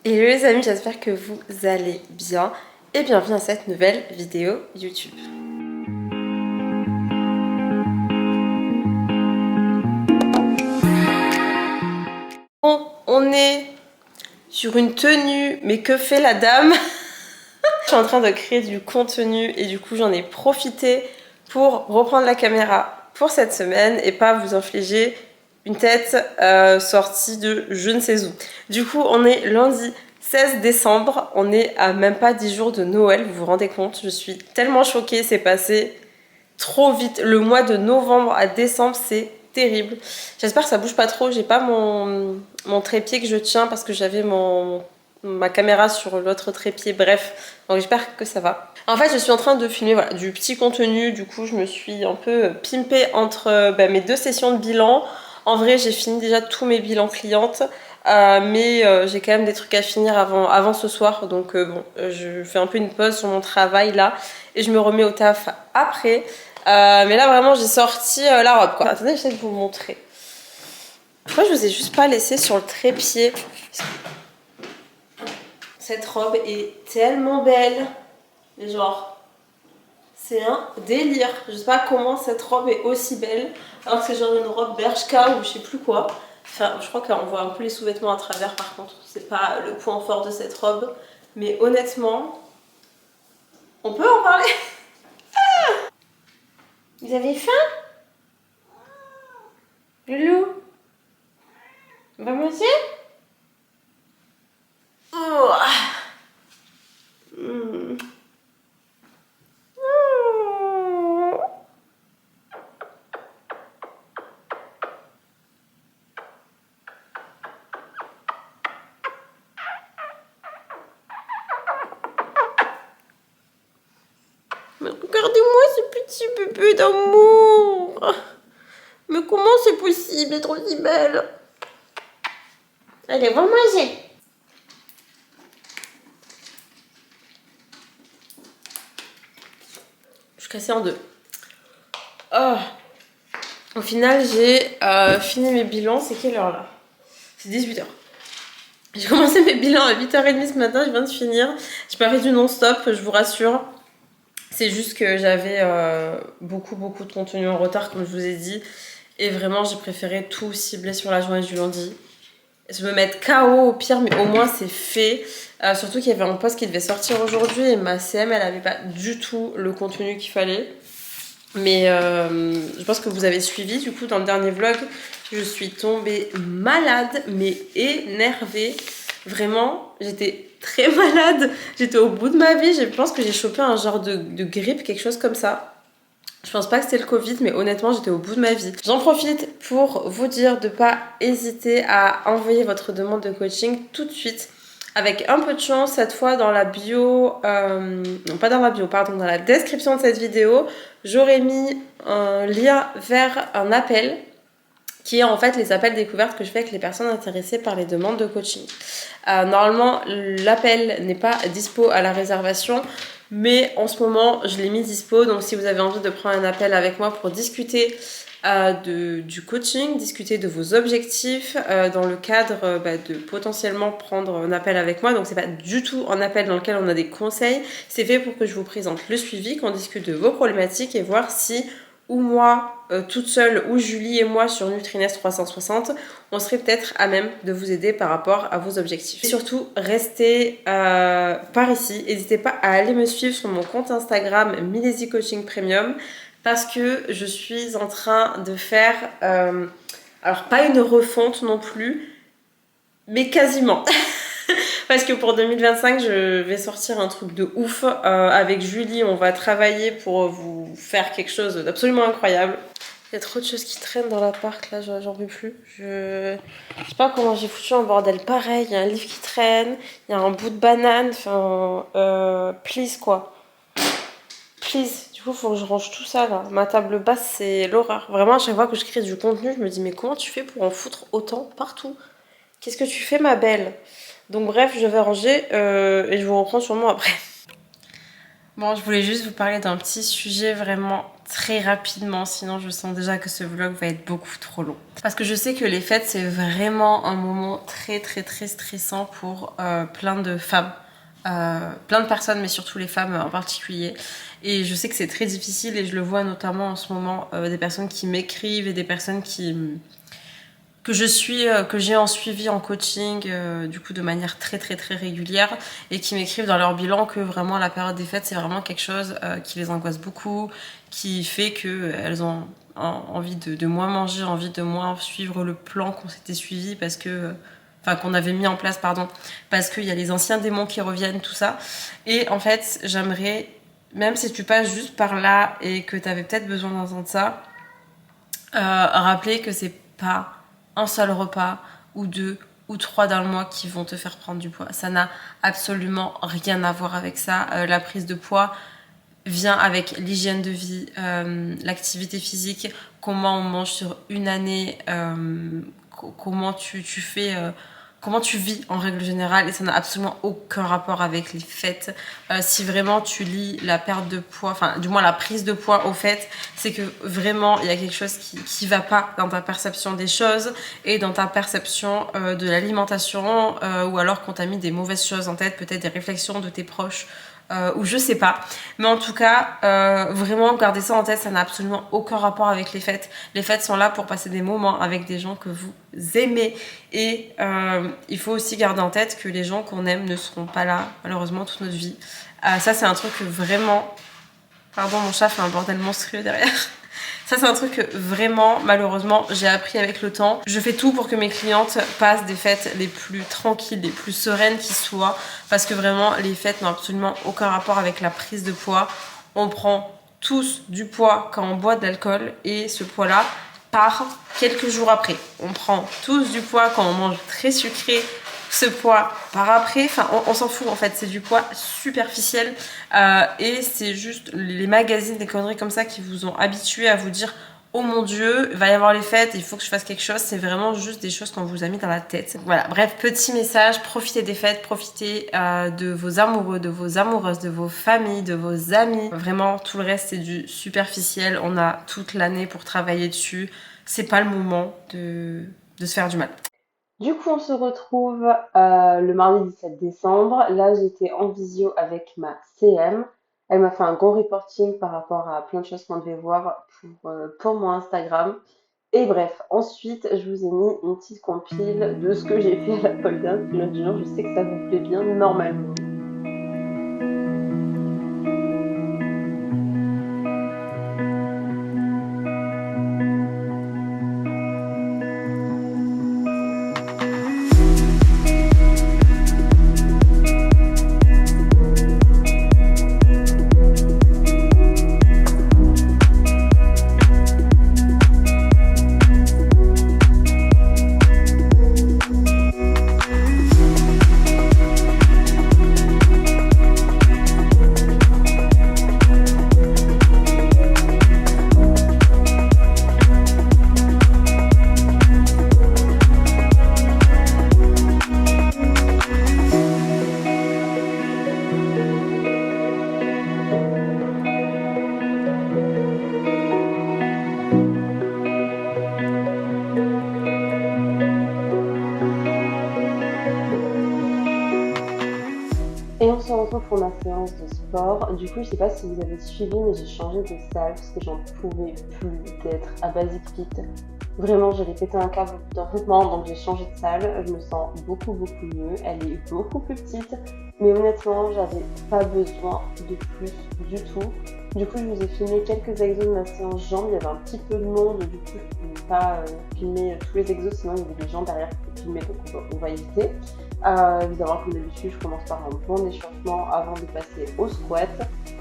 Hello les amis, j'espère que vous allez bien et bienvenue à cette nouvelle vidéo YouTube. Bon, on est sur une tenue, mais que fait la dame? Je suis en train de créer du contenu et du coup j'en ai profité pour reprendre la caméra pour cette semaine et pas vous infliger une tête sortie de je ne sais où. Du coup on est lundi 16 décembre, on est à même pas 10 jours de Noël, vous vous rendez compte? Je suis tellement choquée, c'est passé trop vite. Le mois de novembre à décembre, c'est terrible. J'espère que ça bouge pas trop, j'ai pas mon trépied que je tiens parce que j'avais ma caméra sur l'autre trépied, bref, donc j'espère que ça va. En fait je suis en train de filmer voilà, du petit contenu, du coup je me suis un peu pimpée entre mes deux sessions de bilan. En vrai j'ai fini déjà tous mes bilans clientes, mais j'ai quand même des trucs à finir avant ce soir, donc bon, je fais un peu une pause sur mon travail là et je me remets au taf après. Mais là vraiment j'ai sorti la robe quoi. Attendez, j'essaie de vous montrer. Pourquoi je vous ai juste pas laissé sur le trépied? Cette robe est tellement belle. Mais genre, c'est un délire. Je sais pas comment cette robe est aussi belle. Alors que c'est genre une robe Bershka ou je sais plus quoi. Enfin, je crois qu'on voit un peu les sous-vêtements à travers par contre. C'est pas le point fort de cette robe. Mais honnêtement, on peut en parler. Vous avez faim? Loulou? On va manger? Oh. Mmh. Mais regardez-moi ce petit bébé d'amour. Mais comment c'est possible d'être aussi belle? Allez, va manger. Je suis cassée en deux. Oh. Au final, j'ai fini mes bilans. C'est quelle heure là? C'est 18h. J'ai commencé mes bilans à 8h30 ce matin. Je viens de finir. J'ai pas fait du non-stop, je vous rassure. C'est juste que j'avais beaucoup de contenu en retard, comme je vous ai dit. Et vraiment, j'ai préféré tout cibler sur la journée du lundi. Je me mettre KO au pire, mais au moins c'est fait. Surtout qu'il y avait un post qui devait sortir aujourd'hui et ma CM, elle avait pas du tout le contenu qu'il fallait. Mais je pense que vous avez suivi, du coup, dans le dernier vlog, je suis tombée malade, mais énervée. Vraiment, j'étais très malade. J'étais au bout de ma vie. Je pense que j'ai chopé un genre de grippe, quelque chose comme ça. Je pense pas que c'était le Covid, mais honnêtement, j'étais au bout de ma vie. J'en profite pour vous dire de pas hésiter à envoyer votre demande de coaching tout de suite. Avec un peu de chance, cette fois dans la bio, non pas dans la bio, pardon, dans la description de cette vidéo, j'aurais mis un lien vers un appel qui est en fait les appels découvertes que je fais avec les personnes intéressées par les demandes de coaching. Normalement, l'appel n'est pas dispo à la réservation, mais en ce moment, je l'ai mis dispo. Donc, si vous avez envie de prendre un appel avec moi pour discuter du coaching, discuter de vos objectifs dans le cadre de potentiellement prendre un appel avec moi. Donc, c'est pas du tout un appel dans lequel on a des conseils. C'est fait pour que je vous présente le suivi, qu'on discute de vos problématiques et voir si ou moi, toute seule, ou Julie et moi sur Nutrinest 360, on serait peut-être à même de vous aider par rapport à vos objectifs. Et surtout, restez par ici. N'hésitez pas à aller me suivre sur mon compte Instagram Milesi Coaching Premium parce que je suis en train de faire, alors pas une refonte non plus, mais quasiment. Parce que pour 2025, je vais sortir un truc de ouf. Avec Julie, on va travailler pour vous faire quelque chose d'absolument incroyable. Il y a trop de choses qui traînent dans l'appart, là, j'en peux plus. Je sais pas comment j'ai foutu un bordel pareil. Il y a un livre qui traîne, il y a un bout de banane. Enfin, please, quoi. Please. Du coup, faut que je range tout ça, là. Ma table basse, c'est l'horreur. Vraiment, à chaque fois que je crée du contenu, je me dis, mais comment tu fais pour en foutre autant partout? Qu'est-ce que tu fais, ma belle? Donc bref, je vais ranger et je vous reprends sûrement après. Bon, je voulais juste vous parler d'un petit sujet vraiment très rapidement, sinon je sens déjà que ce vlog va être beaucoup trop long. Parce que je sais que les fêtes, c'est vraiment un moment très très très stressant pour plein de femmes. Plein de personnes, mais surtout les femmes en particulier. Et je sais que c'est très difficile et je le vois notamment en ce moment, des personnes qui m'écrivent et des personnes que j'ai en suivi en coaching, du coup de manière très très très régulière, et qui m'écrivent dans leur bilan que vraiment la période des fêtes c'est vraiment quelque chose qui les angoisse beaucoup, qui fait qu'elles ont envie de moins manger, envie de moins suivre le plan qu'on s'était suivi parce que... Enfin, qu'on avait mis en place, pardon, parce qu'il y a les anciens démons qui reviennent, tout ça. Et en fait, j'aimerais, même si tu passes juste par là et que tu avais peut-être besoin d'entendre ça, rappeler que c'est pas un seul repas ou 2 ou 3 dans le mois qui vont te faire prendre du poids. Ça n'a absolument rien à voir avec ça. La prise de poids vient avec l'hygiène de vie, l'activité physique, comment on mange sur une année, comment tu fais... comment tu vis en règle générale, et ça n'a absolument aucun rapport avec les fêtes. Si vraiment tu lis la perte de poids, enfin du moins la prise de poids au fait, c'est que vraiment il y a quelque chose qui va pas dans ta perception des choses et dans ta perception de l'alimentation, ou alors qu'on t'a mis des mauvaises choses en tête, peut-être des réflexions de tes proches, ou je sais pas. Mais en tout cas, vraiment garder ça en tête, ça n'a absolument aucun rapport avec les fêtes. Les fêtes sont là pour passer des moments avec des gens que vous aimez. Et il faut aussi garder en tête que les gens qu'on aime ne seront pas là, malheureusement, toute notre vie. Ça, c'est un truc que vraiment... Pardon, mon chat fait un bordel monstrueux derrière. Ça, c'est un truc que vraiment, malheureusement, j'ai appris avec le temps. Je fais tout pour que mes clientes passent des fêtes les plus tranquilles, les plus sereines qui soient. Parce que vraiment, les fêtes n'ont absolument aucun rapport avec la prise de poids. On prend tous du poids quand on boit de l'alcool. Et ce poids-là part quelques jours après. On prend tous du poids quand on mange très sucré. Ce poids par après, enfin on s'en fout en fait, c'est du poids superficiel, et c'est juste les magazines, des conneries comme ça qui vous ont habitué à vous dire oh mon dieu, il va y avoir les fêtes, il faut que je fasse quelque chose. C'est vraiment juste des choses qu'on vous a mis dans la tête. Voilà, bref, petit message, profitez des fêtes, profitez de vos amoureux, de vos amoureuses, de vos familles, de vos amis. Vraiment, tout le reste c'est du superficiel, on a toute l'année pour travailler dessus. C'est pas le moment de se faire du mal. Du coup, on se retrouve le mardi 17 décembre. Là, j'étais en visio avec ma CM. Elle m'a fait un gros reporting par rapport à plein de choses qu'on devait voir pour mon Instagram. Et bref, ensuite, je vous ai mis une petite compile de ce que j'ai fait à la pole dance l'autre jour. Je sais que ça vous plaît bien normalement. Et on se retrouve pour ma séance de sport. Du coup, je sais pas si vous avez suivi, mais j'ai changé de salle parce que j'en pouvais plus d'être à Basic Fit. Vraiment, j'allais péter un câble au bout d'un moment, donc j'ai changé de salle. Je me sens beaucoup mieux. Elle est beaucoup plus petite, mais honnêtement, j'avais pas besoin de plus du tout. Du coup, je vous ai filmé quelques exos de ma séance jambes. Il y avait un petit peu de monde, du coup, je ne pouvais pas filmer tous les exos, sinon il y avait des gens derrière pour filmer, donc on va éviter. Évidemment, comme d'habitude, je commence par un bon échauffement avant de passer au squat.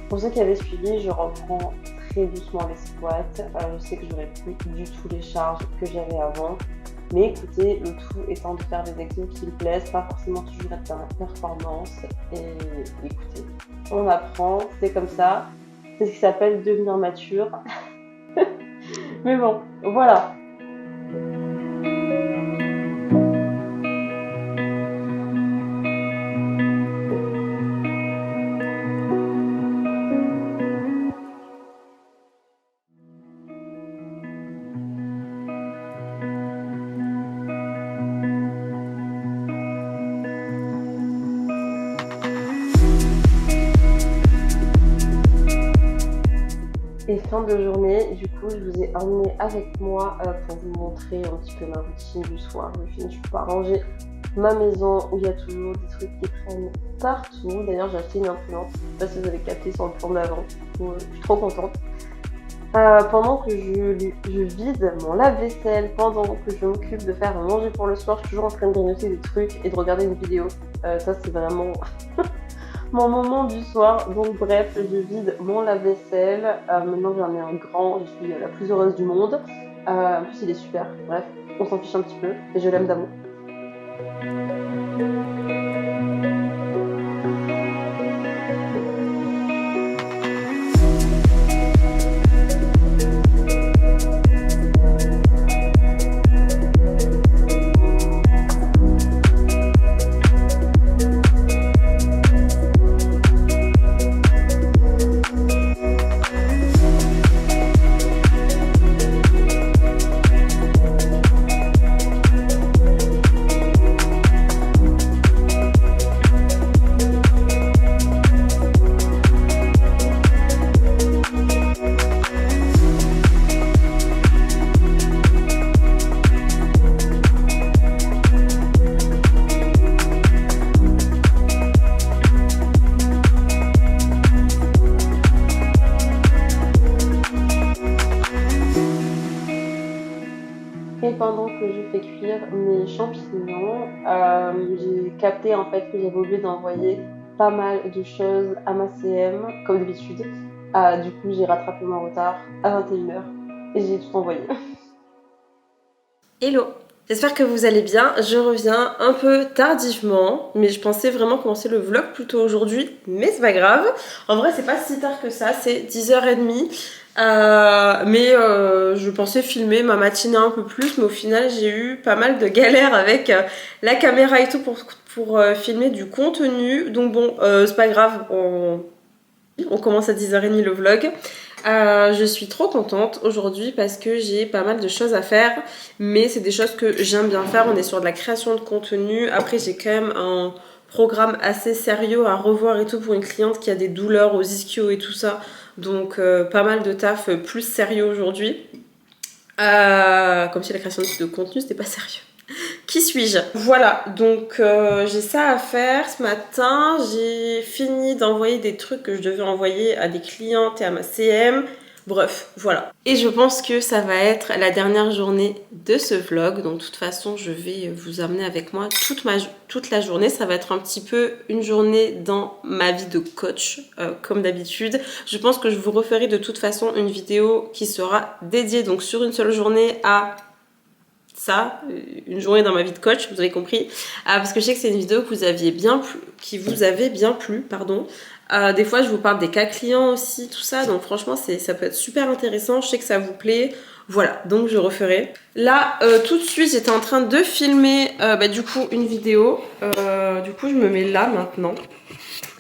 Pour ceux qui avaient suivi, je reprends très doucement les squats. Je sais que je n'aurai plus du tout les charges que j'avais avant. Mais écoutez, le tout étant de faire des exos qui me plaisent, pas forcément toujours être dans la performance. Et écoutez, on apprend, c'est comme ça. C'est ce qui s'appelle devenir mature. Mais bon, voilà. fin de journée. Du coup, je vous ai emmené avec moi pour vous montrer un petit peu ma routine du soir. Je finis par ranger ma maison où il y a toujours des trucs qui traînent partout. D'ailleurs, j'ai acheté une imprimante. Je sais pas si vous avez capté sur le plan d'avant. Je suis trop contente. Pendant que je vide mon lave-vaisselle, pendant que je m'occupe de faire à manger pour le soir, je suis toujours en train de grignoter des trucs et de regarder une vidéo. Ça, c'est vraiment mon moment du soir. Donc bref, je vide mon lave-vaisselle. Maintenant, j'en ai un grand. Je suis la plus heureuse du monde. En plus, il est super. Bref, on s'en fiche un petit peu. Et je l'aime d'amour. Et pendant que je fais cuire mes champignons, j'ai capté en fait que j'avais oublié d'envoyer pas mal de choses à ma CM, comme d'habitude. Du coup, j'ai rattrapé mon retard à 21h et j'ai tout envoyé. Hello, j'espère que vous allez bien. Je reviens un peu tardivement, mais je pensais vraiment commencer le vlog plus tôt aujourd'hui, mais c'est pas grave. En vrai, c'est pas si tard que ça, c'est 10h30. Mais je pensais filmer ma matinée un peu plus, mais au final j'ai eu pas mal de galères avec la caméra et tout pour filmer du contenu. Donc bon, c'est pas grave, on commence à 10h30 le vlog. Je suis trop contente aujourd'hui parce que j'ai pas mal de choses à faire, mais c'est des choses que j'aime bien faire. On est sur de la création de contenu. Après, j'ai quand même un programme assez sérieux à revoir et tout pour une cliente qui a des douleurs aux ischios et tout ça. Donc pas mal de taf plus sérieux aujourd'hui. Comme si la création de contenu c'était pas sérieux. Qui suis-je? Voilà, donc j'ai ça à faire ce matin. J'ai fini d'envoyer des trucs que je devais envoyer à des clientes et à ma CM. Bref, voilà. Et je pense que ça va être la dernière journée de ce vlog. Donc de toute façon, je vais vous amener avec moi toute la journée. Ça va être un petit peu une journée dans ma vie de coach, comme d'habitude. Je pense que je vous referai de toute façon une vidéo qui sera dédiée donc sur une seule journée à ça, une journée dans ma vie de coach, vous avez compris. Parce que je sais que c'est une vidéo que vous aviez bien plu, qui vous avait bien plu, pardon. Des fois, je vous parle des cas clients aussi, tout ça. Donc franchement, ça peut être super intéressant. Je sais que ça vous plaît. Voilà, donc je referai. Là, tout de suite, j'étais en train de filmer du coup une vidéo. Du coup, je me mets là maintenant.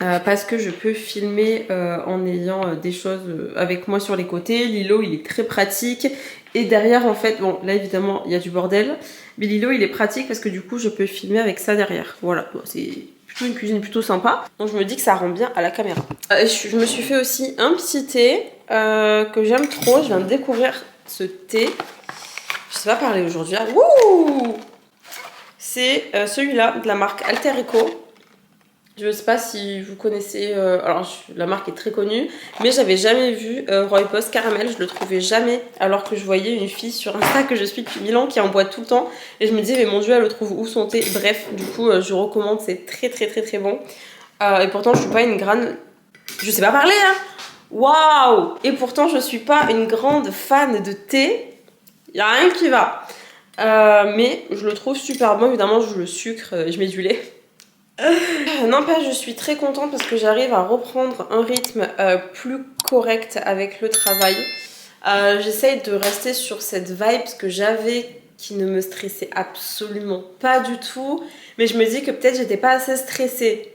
Parce que je peux filmer en ayant des choses avec moi sur les côtés. Lilo, il est très pratique. Et derrière, en fait, bon, là évidemment, il y a du bordel. Mais Lilo, il est pratique parce que du coup, je peux filmer avec ça derrière. Voilà, bon, c'est plutôt une cuisine plutôt sympa. Donc je me dis que ça rend bien à la caméra. Je me suis fait aussi un petit thé que j'aime trop. Je viens de découvrir ce thé. Je sais pas parler aujourd'hui. Wouh! C'est celui-là de la marque Alter Eco. Je sais pas si vous connaissez, alors la marque est très connue, mais j'avais jamais vu Rooibos Caramel, je le trouvais jamais, alors que je voyais une fille sur Insta que je suis depuis 1000 ans qui en boit tout le temps, et je me disais mais mon dieu elle le trouve où son thé? Bref, du coup je recommande, c'est très très très très bon, et pourtant je suis pas une grande, je sais pas parler hein, waouh, et pourtant je suis pas une grande fan de thé, y a rien qui va, mais je le trouve super bon, évidemment je le sucre, je mets du lait. N'empêche, je suis très contente parce que j'arrive à reprendre un rythme plus correct avec le travail. J'essaye de rester sur cette vibe que j'avais qui ne me stressait absolument pas du tout. Mais je me dis que peut-être j'étais pas assez stressée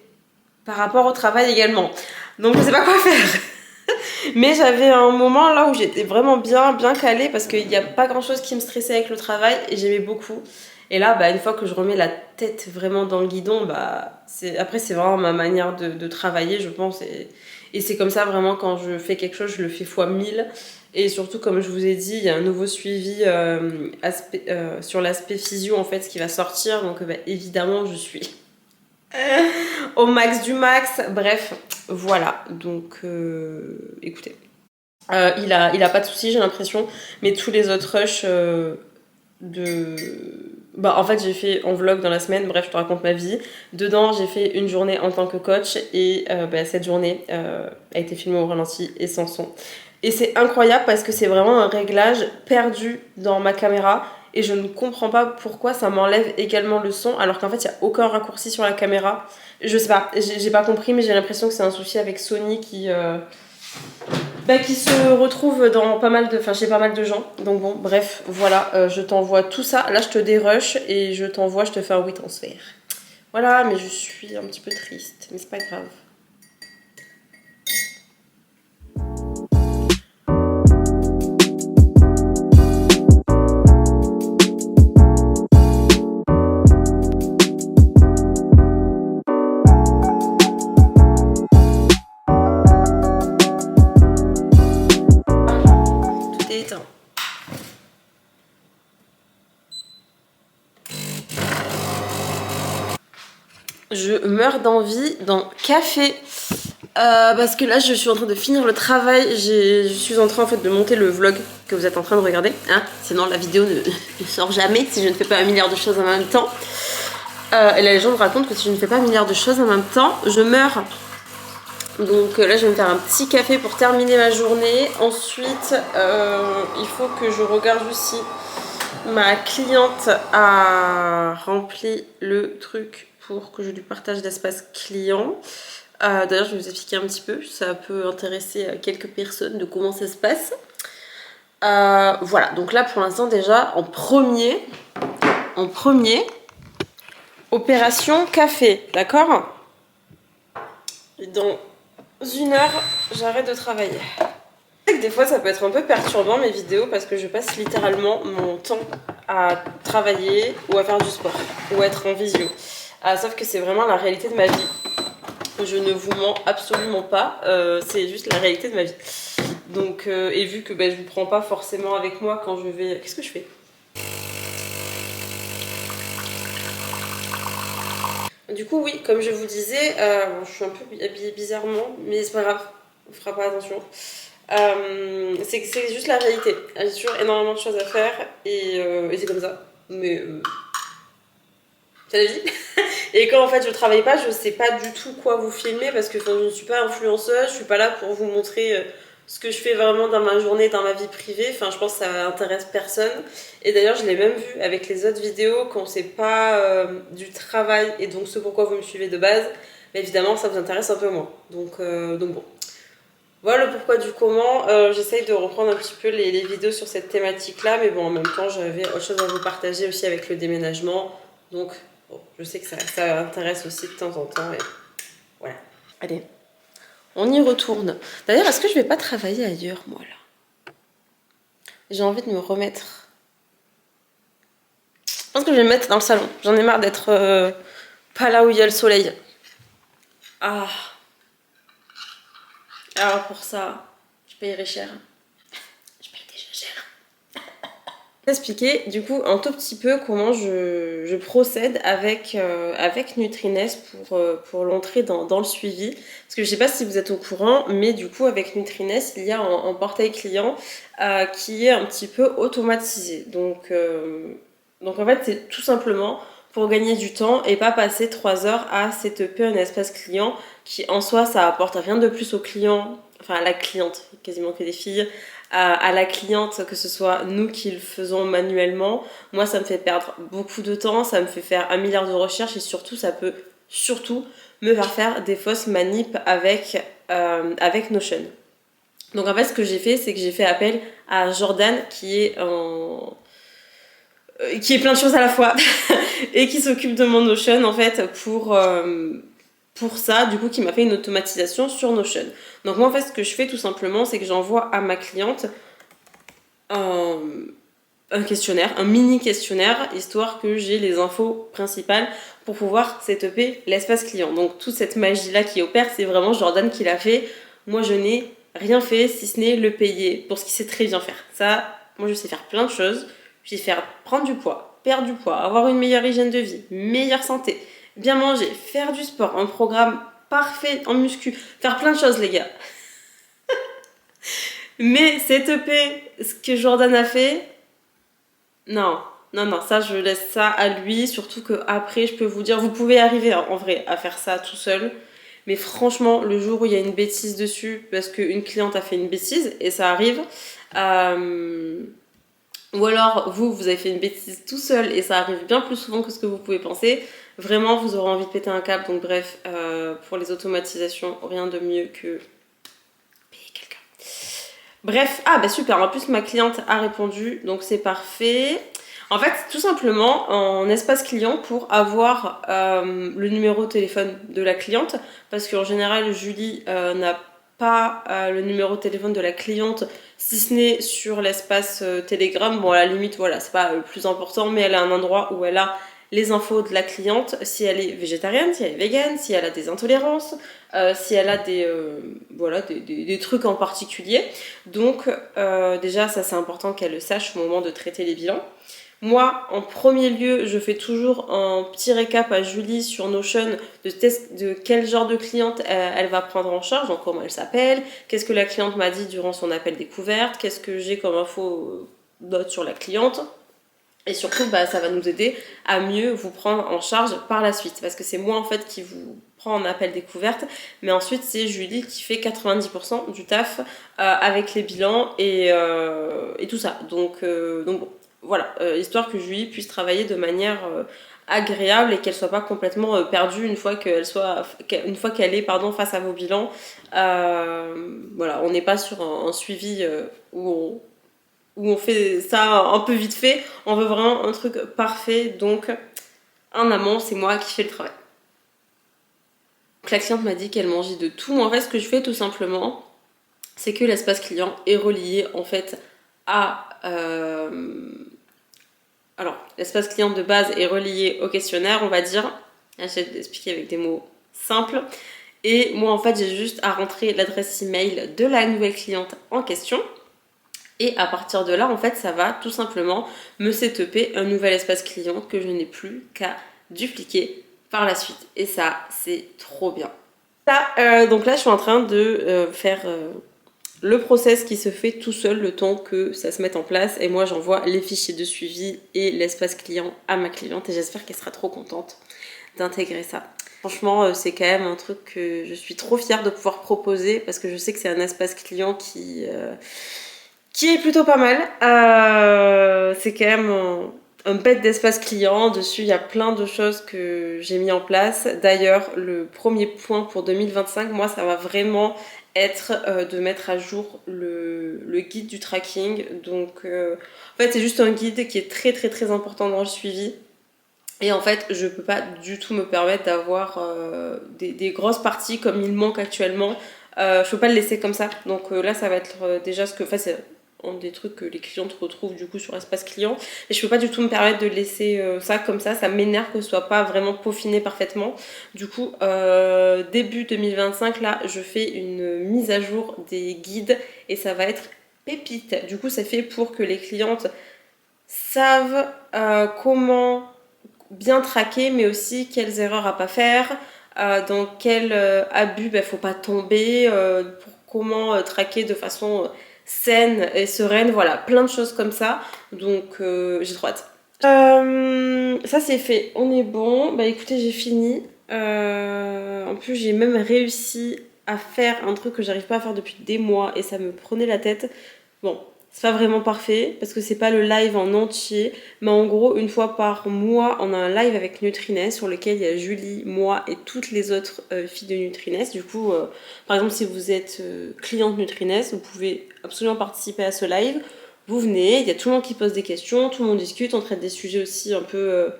par rapport au travail également. Donc je sais pas quoi faire. Mais j'avais un moment là où j'étais vraiment bien calée parce qu'il n'y a pas grand chose qui me stressait avec le travail et j'aimais beaucoup. Et là, bah, une fois que je remets la tête vraiment dans le guidon, bah, après, c'est vraiment ma manière de travailler, je pense. Et c'est comme ça, vraiment, quand je fais quelque chose, je le fais fois 1000. Et surtout, comme je vous ai dit, il y a un nouveau suivi sur l'aspect physio, en fait, ce qui va sortir. Donc, bah, évidemment, je suis au max du max. Bref, voilà. Donc, écoutez. Il a pas de soucis, j'ai l'impression. Mais tous les autres rushs Bah, en fait, j'ai fait en vlog dans la semaine, bref, je te raconte ma vie. Dedans, j'ai fait une journée en tant que coach et bah, cette journée a été filmée au ralenti et sans son. Et c'est incroyable parce que c'est vraiment un réglage perdu dans ma caméra et je ne comprends pas pourquoi ça m'enlève également le son alors qu'en fait, il n'y a aucun raccourci sur la caméra. Je sais pas, j'ai pas compris, mais j'ai l'impression que c'est un souci avec Sony qui se retrouve dans pas mal de, chez pas mal de gens. Donc bon, bref, voilà, je t'envoie tout ça. Là, je te dérush et je te fais un oui transfert. Voilà, mais je suis un petit peu triste, mais c'est pas grave. Tout est éteint. Je meurs d'envie d'un café. Parce que là, je suis en train de finir le travail. Je suis en train en fait de monter le vlog que vous êtes en train de regarder. Hein, sinon, la vidéo ne sort jamais si je ne fais pas un milliard de choses en même temps. Et la légende raconte que si je ne fais pas un milliard de choses en même temps, je meurs. Donc là, je vais me faire un petit café pour terminer ma journée. Ensuite, il faut que je regarde aussi. Ma cliente a rempli le truc pour que je lui partage l'espace client. D'ailleurs, je vais vous expliquer un petit peu. Ça peut intéresser quelques personnes de comment ça se passe. Voilà, donc là pour l'instant déjà, en premier, opération café, d'accord? Dans 1 heure, j'arrête de travailler. Des fois ça peut être un peu perturbant mes vidéos parce que je passe littéralement mon temps à travailler ou à faire du sport ou à être en visio. Sauf que c'est vraiment la réalité de ma vie. Je ne vous mens absolument pas, c'est juste la réalité de ma vie. Donc, et vu que je vous prends pas forcément avec moi quand je vais... Qu'est-ce que je fais? Du coup, oui, comme je vous disais, je suis un peu habillée bizarrement, mais c'est pas grave, on fera pas attention. C'est juste la réalité. J'ai toujours énormément de choses à faire et c'est comme ça. Mais c'est la vie. Et quand en fait je travaille pas, je sais pas du tout quoi vous filmer parce que je ne suis pas influenceuse, je suis pas là pour vous montrer ce que je fais vraiment dans ma journée, dans ma vie privée. Enfin, je pense que ça intéresse personne. Et d'ailleurs, je l'ai même vu avec les autres vidéos quand c'est pas du travail et donc ce pourquoi vous me suivez de base. Mais évidemment, ça vous intéresse un peu moins. Donc bon. Voilà le pourquoi du comment. J'essaye de reprendre un petit peu les vidéos sur cette thématique-là, mais bon, en même temps, j'avais autre chose à vous partager aussi avec le déménagement. Donc, bon, je sais que ça intéresse aussi de temps en temps. Et voilà. Allez, on y retourne. D'ailleurs, est-ce que je vais pas travailler ailleurs, moi, là? J'ai envie de me remettre. Je pense que je vais me mettre dans le salon. J'en ai marre d'être pas là où il y a le soleil. Ah. Alors pour ça, je payerai cher. Je paye déjà cher. Expliquer du coup un tout petit peu comment je procède avec Nutrinest pour l'entrée dans le suivi. Parce que je sais pas si vous êtes au courant, mais du coup avec Nutrinest, il y a un portail client qui est un petit peu automatisé. Donc en fait, c'est tout simplement pour gagner du temps et pas passer 3 heures à setuper un espace client qui en soi ça apporte rien de plus au client, enfin à la cliente, quasiment que des filles, à la cliente, que ce soit nous qui le faisons manuellement. Moi ça me fait perdre beaucoup de temps, ça me fait faire 1 milliard de recherches et surtout ça peut me faire des fausses manips avec Notion. Donc en fait ce que j'ai fait, c'est que j'ai fait appel à Jordan qui est plein de choses à la fois et qui s'occupe de mon Notion en fait pour ça, du coup qui m'a fait une automatisation sur Notion. Donc moi en fait ce que je fais tout simplement c'est que j'envoie à ma cliente un questionnaire, un mini questionnaire, histoire que j'ai les infos principales pour pouvoir setuper l'espace client. Donc toute cette magie-là qui opère, c'est vraiment Jordan qui l'a fait. Moi, je n'ai rien fait si ce n'est le payer pour ce qu'il sait très bien faire. Ça, moi, je sais faire plein de choses. Je sais faire prendre du poids, perdre du poids, avoir une meilleure hygiène de vie, meilleure santé, bien manger, faire du sport, un programme parfait en muscu, faire plein de choses, les gars. Mais setuper ce que Jordan a fait, non, ça je laisse ça à lui, surtout que après je peux vous dire, vous pouvez arriver en vrai à faire ça tout seul, mais franchement le jour où il y a une bêtise dessus, parce qu'une cliente a fait une bêtise, et ça arrive, ou alors vous avez fait une bêtise tout seul, et ça arrive bien plus souvent que ce que vous pouvez penser, vraiment vous aurez envie de péter un câble, donc bref, pour les automatisations, rien de mieux que payer quelqu'un. Bref, ah bah super, en plus ma cliente a répondu, donc c'est parfait. En fait, tout simplement, en espace client pour avoir le numéro de téléphone de la cliente, parce qu'en général, Julie n'a pas le numéro de téléphone de la cliente, si ce n'est sur l'espace Telegram. Bon, à la limite, voilà, c'est pas le plus important, mais elle a un endroit où elle a les infos de la cliente, si elle est végétarienne, si elle est végane, si elle a des intolérances, si elle a des trucs en particulier. Donc déjà, ça c'est important qu'elle le sache au moment de traiter les bilans. Moi, en premier lieu, je fais toujours un petit récap à Julie sur Notion de quel genre de cliente elle va prendre en charge, donc comment elle s'appelle, qu'est-ce que la cliente m'a dit durant son appel découverte, qu'est-ce que j'ai comme info note sur la cliente. Et surtout, ça va nous aider à mieux vous prendre en charge par la suite. Parce que c'est moi, en fait, qui vous prend en appel découverte. Mais ensuite, c'est Julie qui fait 90% du taf avec les bilans et tout ça. Donc bon, voilà. Histoire que Julie puisse travailler de manière agréable et qu'elle soit pas complètement perdue une fois qu'elle est face à vos bilans. Voilà, on n'est pas sur un suivi où on fait ça un peu vite fait, on veut vraiment un truc parfait, donc en amont, c'est moi qui fais le travail. Donc la cliente m'a dit qu'elle mangeait de tout. Moi, en fait, ce que je fais tout simplement, c'est que l'espace client est relié en fait à... Alors, l'espace client de base est relié au questionnaire, on va dire. J'essaie d'expliquer avec des mots simples. Et moi, en fait, j'ai juste à rentrer l'adresse email de la nouvelle cliente en question. Et à partir de là, en fait, ça va tout simplement me setuper un nouvel espace client que je n'ai plus qu'à dupliquer par la suite. Et ça, c'est trop bien. Donc là, je suis en train de faire le process qui se fait tout seul le temps que ça se mette en place. Et moi, j'envoie les fichiers de suivi et l'espace client à ma cliente. Et j'espère qu'elle sera trop contente d'intégrer ça. Franchement, c'est quand même un truc que je suis trop fière de pouvoir proposer parce que je sais que c'est un espace client qui est plutôt pas mal. C'est quand même un bête d'espace client. Dessus, il y a plein de choses que j'ai mis en place. D'ailleurs, le premier point pour 2025, moi, ça va vraiment être de mettre à jour le guide du tracking. Donc, en fait, c'est juste un guide qui est très, très, très important dans le suivi. Et en fait, je peux pas du tout me permettre d'avoir des grosses parties comme il manque actuellement. Je peux pas le laisser comme ça. Donc là, ça va être déjà ce que... Enfin, c'est un des trucs que les clientes retrouvent du coup sur l'espace client. Et je peux pas du tout me permettre de laisser ça comme ça m'énerve que ce soit pas vraiment peaufiné parfaitement. Du coup, début 2025, là, je fais une mise à jour des guides et ça va être pépite. Du coup, c'est fait pour que les clientes savent comment bien traquer, mais aussi quelles erreurs à pas faire, dans quel abus faut pas tomber, pour comment traquer de façon saine et sereine, voilà, plein de choses comme ça. Donc j'ai trop hâte. Ça c'est fait, on est bon. Écoutez, j'ai fini. En plus, j'ai même réussi à faire un truc que j'arrive pas à faire depuis des mois et ça me prenait la tête. Bon, c'est pas vraiment parfait parce que c'est pas le live en entier, mais en gros, une fois par mois, on a un live avec Nutriness sur lequel il y a Julie, moi et toutes les autres filles de Nutriness. Du coup, par exemple, si vous êtes cliente Nutriness, vous pouvez absolument participer à ce live. Vous venez, il y a tout le monde qui pose des questions, tout le monde discute, on traite des sujets aussi un peu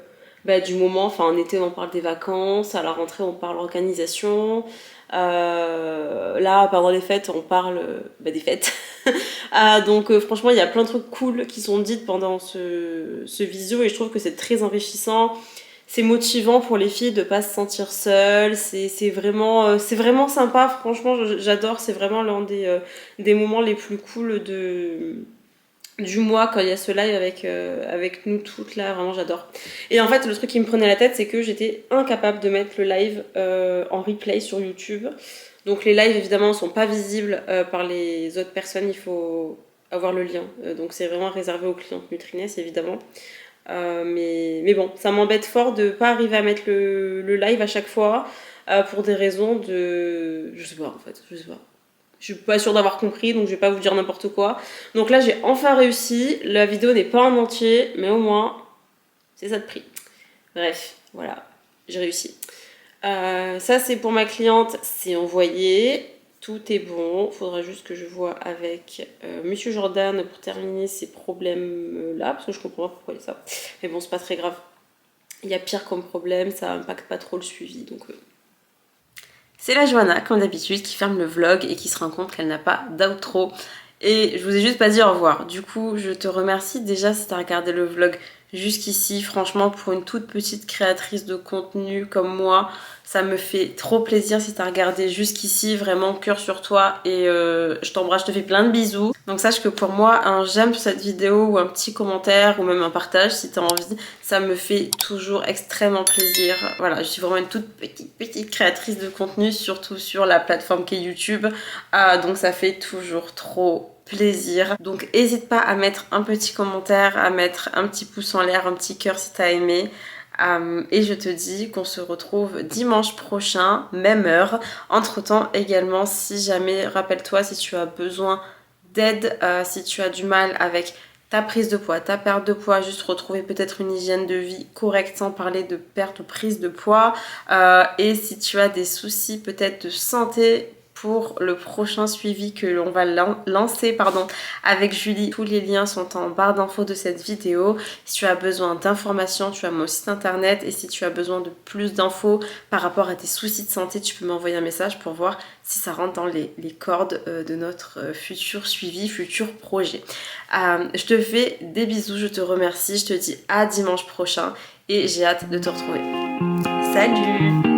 du moment. Enfin, en été, on parle des vacances, à la rentrée, on parle organisation. Là, pendant les fêtes, on parle des fêtes. Donc, franchement, il y a plein de trucs cool qui sont dites pendant ce visio et je trouve que c'est très enrichissant. C'est motivant pour les filles de pas se sentir seules. C'est vraiment sympa. Franchement, j'adore. C'est vraiment l'un des moments les plus cool du mois quand il y a ce live avec nous toutes là. Vraiment, j'adore. Et en fait, le truc qui me prenait la tête, c'est que j'étais incapable de mettre le live en replay sur YouTube. Donc les lives, évidemment, sont pas visibles par les autres personnes. Il faut avoir le lien. Donc c'est vraiment réservé aux clientes Nutriness, évidemment. Mais bon, ça m'embête fort de pas arriver à mettre le live à chaque fois pour des raisons de... Je sais pas en fait, je sais pas. Je suis pas sûre d'avoir compris, donc je vais pas vous dire n'importe quoi. Donc là, j'ai enfin réussi. La vidéo n'est pas en entier, mais au moins, c'est ça de prix. Bref, voilà, j'ai réussi. Ça, c'est pour ma cliente, c'est envoyé. Tout est bon, faudra juste que je vois avec Monsieur Jordan pour terminer ces problèmes-là, parce que je comprends pas pourquoi il y a ça. Mais bon, c'est pas très grave. Il y a pire comme problème, ça impacte pas trop le suivi, donc... C'est la Johanna, comme d'habitude, qui ferme le vlog et qui se rend compte qu'elle n'a pas d'outro. Et je vous ai juste pas dit au revoir. Du coup, je te remercie déjà si t'as regardé le vlog jusqu'ici. Franchement, pour une toute petite créatrice de contenu comme moi, ça me fait trop plaisir si t'as regardé jusqu'ici. Vraiment, cœur sur toi. Et je t'embrasse, je te fais plein de bisous. Donc sache que pour moi, un j'aime sur cette vidéo ou un petit commentaire ou même un partage si t'as envie, ça me fait toujours extrêmement plaisir. Voilà, je suis vraiment une toute petite créatrice de contenu, surtout sur la plateforme qu'est YouTube. Donc ça fait toujours trop plaisir. Donc n'hésite pas à mettre un petit commentaire, à mettre un petit pouce en l'air, un petit cœur si t'as aimé. Et je te dis qu'on se retrouve dimanche prochain, même heure. Entre temps également, si jamais, rappelle-toi, si tu as besoin d'aide, si tu as du mal avec ta prise de poids, ta perte de poids, juste retrouver peut-être une hygiène de vie correcte sans parler de perte ou prise de poids. Et si tu as des soucis peut-être de santé pour le prochain suivi que l'on va lancer avec Julie, tous les liens sont en barre d'infos de cette vidéo. Si tu as besoin d'informations, tu as mon site internet et si tu as besoin de plus d'infos par rapport à tes soucis de santé, tu peux m'envoyer un message pour voir si ça rentre dans les cordes de notre futur suivi, futur projet. Je te fais des bisous, je te remercie, je te dis à dimanche prochain et j'ai hâte de te retrouver. Salut!